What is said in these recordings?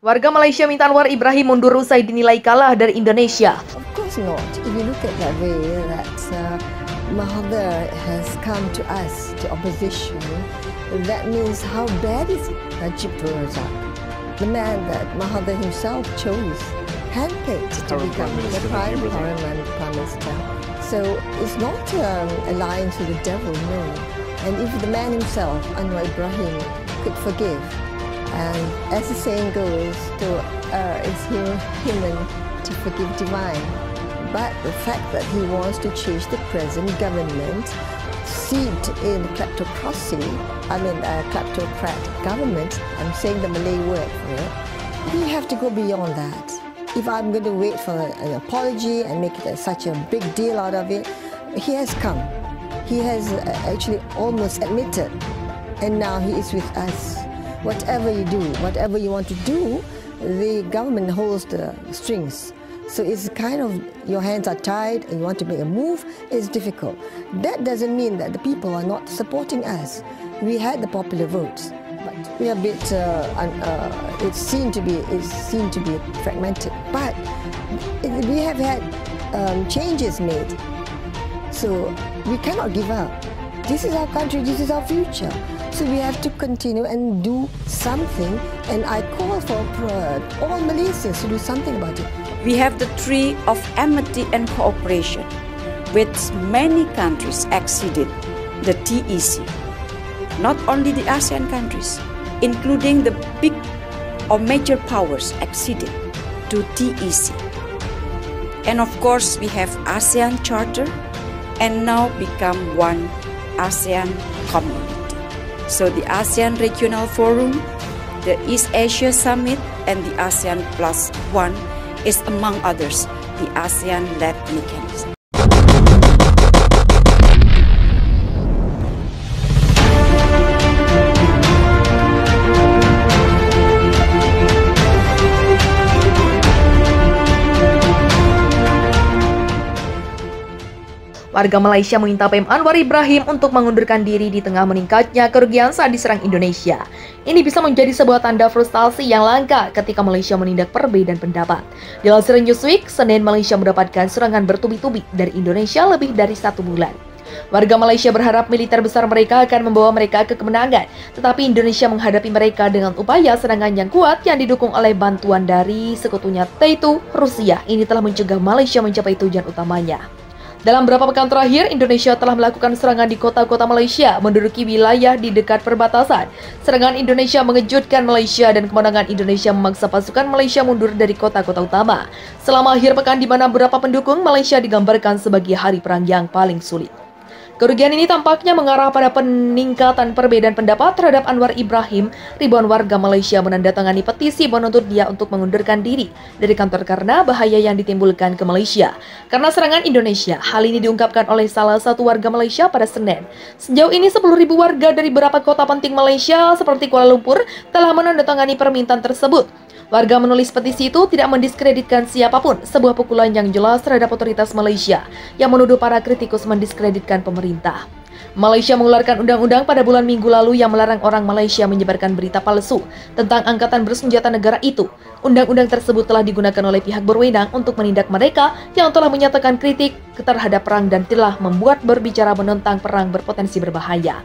Warga Malaysia minta Anwar Ibrahim mundur usai dinilai kalah dari Indonesia. Of course not. If you look at that way, that Mahathir has come to us, to opposition, that means how bad is Najib Razak, the man that Mahathir himself chose, handpicked to become the Prime Minister. So it's not alliance with the devil, no. And if the man himself, Anwar Ibrahim, could forgive, and as the saying goes, to err is human, to forgive divine. But the fact that he wants to change the present government, steeped in kleptocracy, kleptocrat government, I'm saying the Malay word for it, we have to go beyond that. If I'm going to wait for an apology and make it such a big deal out of it, he has come. He has actually almost admitted, and now he is with us. Whatever you do, whatever you want to do, the government holds the strings. So it's kind of, your hands are tied and you want to make a move, it's difficult. That doesn't mean that the people are not supporting us. We had the popular votes, but we are a bit, it's seen to be fragmented. But we have had changes made. So we cannot give up. This is our country, this is our future. So we have to continue and do something, and I call for all Malaysians to do something about it. We have the tree of amity and cooperation, which many countries exceeded the TEC. Not only the ASEAN countries, including the big or major powers exceeded to TEC. And of course, we have ASEAN Charter and now become one ASEAN community. So the ASEAN Regional Forum, the East Asia Summit, and the ASEAN Plus One is among others the ASEAN-led mechanism. Warga Malaysia meminta PM Anwar Ibrahim untuk mengundurkan diri di tengah meningkatnya kerugian saat diserang Indonesia. Ini bisa menjadi sebuah tanda frustasi yang langka ketika Malaysia menindak perbedaan pendapat. Dilansir Newsweek, Senin Malaysia mendapatkan serangan bertubi-tubi dari Indonesia lebih dari 1 bulan. Warga Malaysia berharap militer besar mereka akan membawa mereka ke kemenangan, tetapi Indonesia menghadapi mereka dengan upaya serangan yang kuat yang didukung oleh bantuan dari sekutunya, yaitu Rusia. Ini telah mencegah Malaysia mencapai tujuan utamanya. Dalam beberapa pekan terakhir, Indonesia telah melakukan serangan di kota-kota Malaysia, menduduki wilayah di dekat perbatasan. Serangan Indonesia mengejutkan Malaysia dan kemenangan Indonesia memaksa pasukan Malaysia mundur dari kota-kota utama. Selama akhir pekan di mana beberapa pendukung Malaysia digambarkan sebagai hari perang yang paling sulit. Kerugian ini tampaknya mengarah pada peningkatan perbedaan pendapat terhadap Anwar Ibrahim. Ribuan warga Malaysia menandatangani petisi menuntut dia untuk mengundurkan diri dari kantor karena bahaya yang ditimbulkan ke Malaysia karena serangan Indonesia. Hal ini diungkapkan oleh salah satu warga Malaysia pada Senin. Sejauh ini 10.000 warga dari beberapa kota penting Malaysia seperti Kuala Lumpur telah menandatangani permintaan tersebut. Warga menulis petisi itu tidak mendiskreditkan siapapun, sebuah pukulan yang jelas terhadap otoritas Malaysia yang menuduh para kritikus mendiskreditkan pemerintah. Malaysia mengeluarkan undang-undang pada bulan Minggu lalu yang melarang orang Malaysia menyebarkan berita palsu tentang angkatan bersenjata negara itu. Undang-undang tersebut telah digunakan oleh pihak berwenang untuk menindak mereka yang telah menyatakan kritik terhadap perang dan telah membuat berbicara menentang perang berpotensi berbahaya.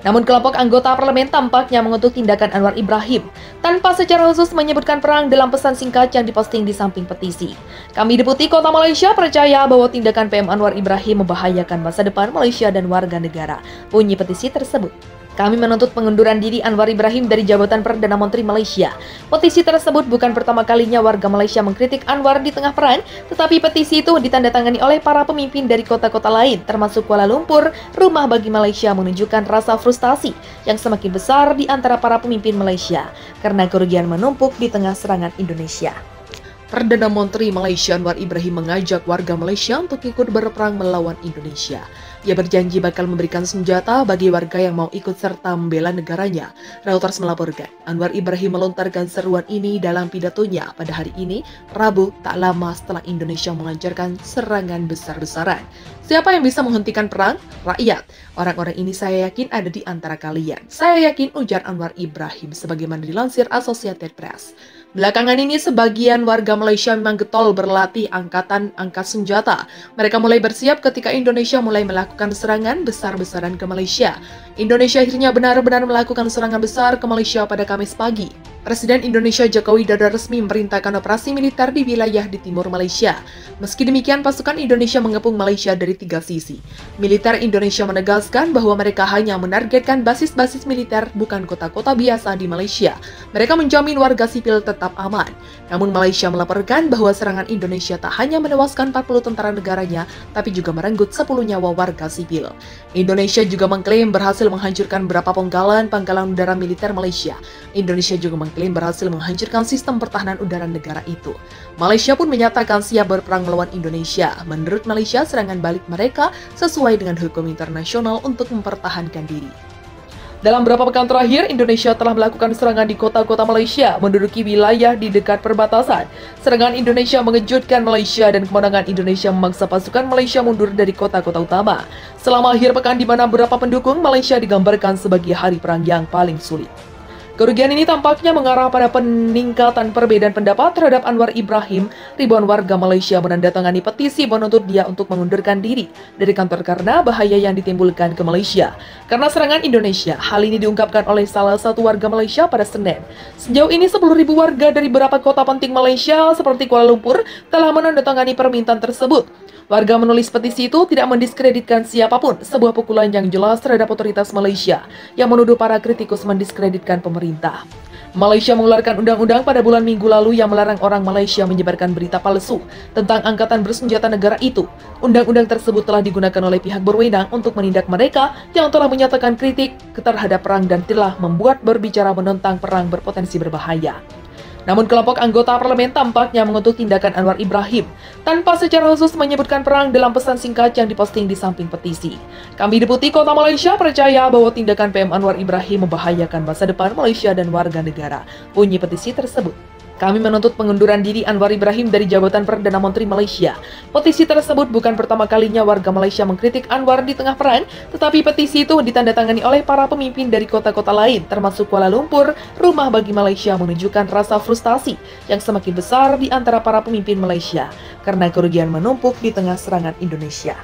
Namun kelompok anggota parlemen tampaknya mengutuk tindakan Anwar Ibrahim tanpa secara khusus menyebutkan perang dalam pesan singkat yang diposting di samping petisi. Kami Deputi Kota Malaysia percaya bahwa tindakan PM Anwar Ibrahim membahayakan masa depan Malaysia dan warga negara, bunyi petisi tersebut. Kami menuntut pengunduran diri Anwar Ibrahim dari jabatan Perdana Menteri Malaysia. Petisi tersebut bukan pertama kalinya warga Malaysia mengkritik Anwar di tengah perang, tetapi petisi itu ditandatangani oleh para pemimpin dari kota-kota lain, termasuk Kuala Lumpur. Rumah bagi Malaysia menunjukkan rasa frustasi yang semakin besar di antara para pemimpin Malaysia karena kerugian menumpuk di tengah serangan Indonesia. Perdana Menteri Malaysia Anwar Ibrahim mengajak warga Malaysia untuk ikut berperang melawan Indonesia. Ia berjanji bakal memberikan senjata bagi warga yang mau ikut serta membela negaranya. Reuters melaporkan, Anwar Ibrahim melontarkan seruan ini dalam pidatonya pada hari ini, Rabu, tak lama setelah Indonesia melancarkan serangan besar-besaran. Siapa yang bisa menghentikan perang? Rakyat. Orang-orang ini saya yakin ada di antara kalian. Saya yakin, ujar Anwar Ibrahim sebagaimana dilansir Associated Press. Belakangan ini sebagian warga Malaysia memang getol berlatih angkat senjata. Mereka mulai bersiap ketika Indonesia mulai melakukan serangan besar-besaran ke Malaysia. Indonesia akhirnya benar-benar melakukan serangan besar ke Malaysia pada Kamis pagi. Presiden Indonesia Joko Widodo resmi memerintahkan operasi militer di wilayah di timur Malaysia. Meski demikian, pasukan Indonesia mengepung Malaysia dari 3 sisi. Militer Indonesia menegaskan bahwa mereka hanya menargetkan basis-basis militer, bukan kota-kota biasa di Malaysia. Mereka menjamin warga sipil tetap aman. Namun Malaysia melaporkan bahwa serangan Indonesia tak hanya menewaskan 40 tentara negaranya, tapi juga merenggut 10 nyawa warga sipil. Indonesia juga mengklaim berhasil menghancurkan beberapa pangkalan udara militer Malaysia. Indonesia juga mengklaim berhasil menghancurkan sistem pertahanan udara negara itu. Malaysia pun menyatakan siap berperang melawan Indonesia. Menurut Malaysia, serangan balik mereka sesuai dengan hukum internasional untuk mempertahankan diri. Dalam beberapa pekan terakhir, Indonesia telah melakukan serangan di kota-kota Malaysia, menduduki wilayah di dekat perbatasan. Serangan Indonesia mengejutkan Malaysia dan kemenangan Indonesia memaksa pasukan Malaysia mundur dari kota-kota utama. Selama akhir pekan di mana beberapa pendukung Malaysia digambarkan sebagai hari perang yang paling sulit. Kerugian ini tampaknya mengarah pada peningkatan perbedaan pendapat terhadap Anwar Ibrahim. Ribuan warga Malaysia menandatangani petisi menuntut dia untuk mengundurkan diri dari kantor karena bahaya yang ditimbulkan ke Malaysia. Karena serangan Indonesia, hal ini diungkapkan oleh salah satu warga Malaysia pada Senin. Sejauh ini 10.000 warga dari beberapa kota penting Malaysia seperti Kuala Lumpur telah menandatangani permintaan tersebut. Warga menulis petisi itu tidak mendiskreditkan siapapun, sebuah pukulan yang jelas terhadap otoritas Malaysia yang menuduh para kritikus mendiskreditkan pemerintah. Malaysia mengeluarkan undang-undang pada bulan Minggu lalu yang melarang orang Malaysia menyebarkan berita palsu tentang angkatan bersenjata negara itu. Undang-undang tersebut telah digunakan oleh pihak berwenang untuk menindak mereka yang telah menyatakan kritik terhadap perang dan telah membuat berbicara menentang perang berpotensi berbahaya. Namun kelompok anggota parlemen tampaknya mengutuk tindakan Anwar Ibrahim tanpa secara khusus menyebutkan perang dalam pesan singkat yang diposting di samping petisi. Kami Deputi Kota Malaysia percaya bahwa tindakan PM Anwar Ibrahim membahayakan masa depan Malaysia dan warga negara, bunyi petisi tersebut. Kami menuntut pengunduran diri Anwar Ibrahim dari jabatan Perdana Menteri Malaysia. Petisi tersebut bukan pertama kalinya warga Malaysia mengkritik Anwar di tengah perang, tetapi petisi itu ditandatangani oleh para pemimpin dari kota-kota lain, termasuk Kuala Lumpur. Rumah bagi Malaysia menunjukkan rasa frustasi yang semakin besar di antara para pemimpin Malaysia karena kerugian menumpuk di tengah serangan Indonesia.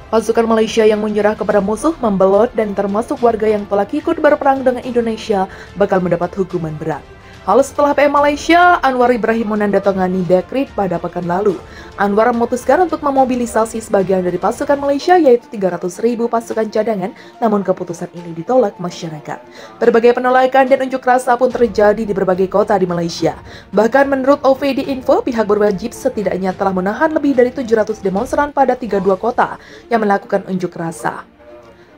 Pasukan Malaysia yang menyerah kepada musuh, membelot, dan termasuk warga yang telah ikut berperang dengan Indonesia bakal mendapat hukuman berat. Hal setelah PM Malaysia, Anwar Ibrahim menandatangani dekret pada pekan lalu. Anwar memutuskan untuk memobilisasi sebagian dari pasukan Malaysia, yaitu 300.000 pasukan cadangan, namun keputusan ini ditolak masyarakat. Berbagai penolakan dan unjuk rasa pun terjadi di berbagai kota di Malaysia. Bahkan menurut OVD Info, pihak berwajib setidaknya telah menahan lebih dari 700 demonstran pada 32 kota yang melakukan unjuk rasa.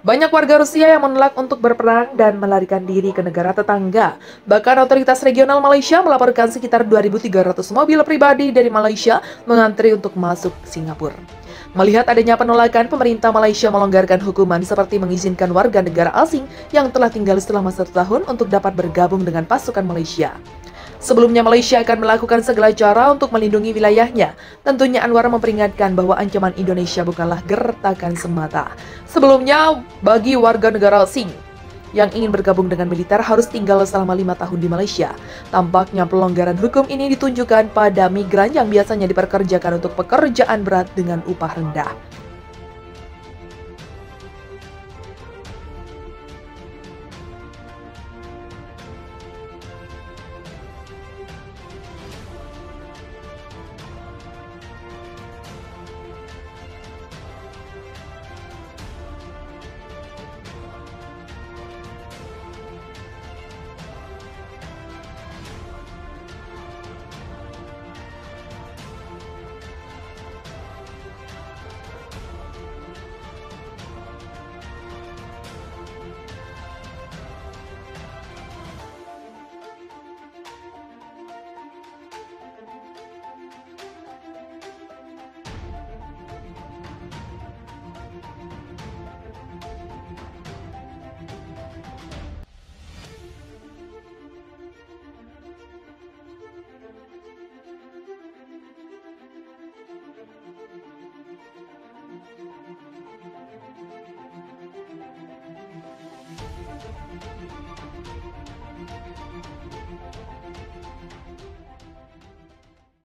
Banyak warga Rusia yang menolak untuk berperang dan melarikan diri ke negara tetangga. Bahkan otoritas regional Malaysia melaporkan sekitar 2.300 mobil pribadi dari Malaysia mengantri untuk masuk Singapura. Melihat adanya penolakan, pemerintah Malaysia melonggarkan hukuman seperti mengizinkan warga negara asing yang telah tinggal selama 1 tahun untuk dapat bergabung dengan pasukan Malaysia. Sebelumnya Malaysia akan melakukan segala cara untuk melindungi wilayahnya. Tentunya Anwar memperingatkan bahwa ancaman Indonesia bukanlah gertakan semata. Sebelumnya, bagi warga negara asing yang ingin bergabung dengan militer harus tinggal selama 5 tahun di Malaysia. Tampaknya pelonggaran hukum ini ditunjukkan pada migran yang biasanya dipekerjakan untuk pekerjaan berat dengan upah rendah.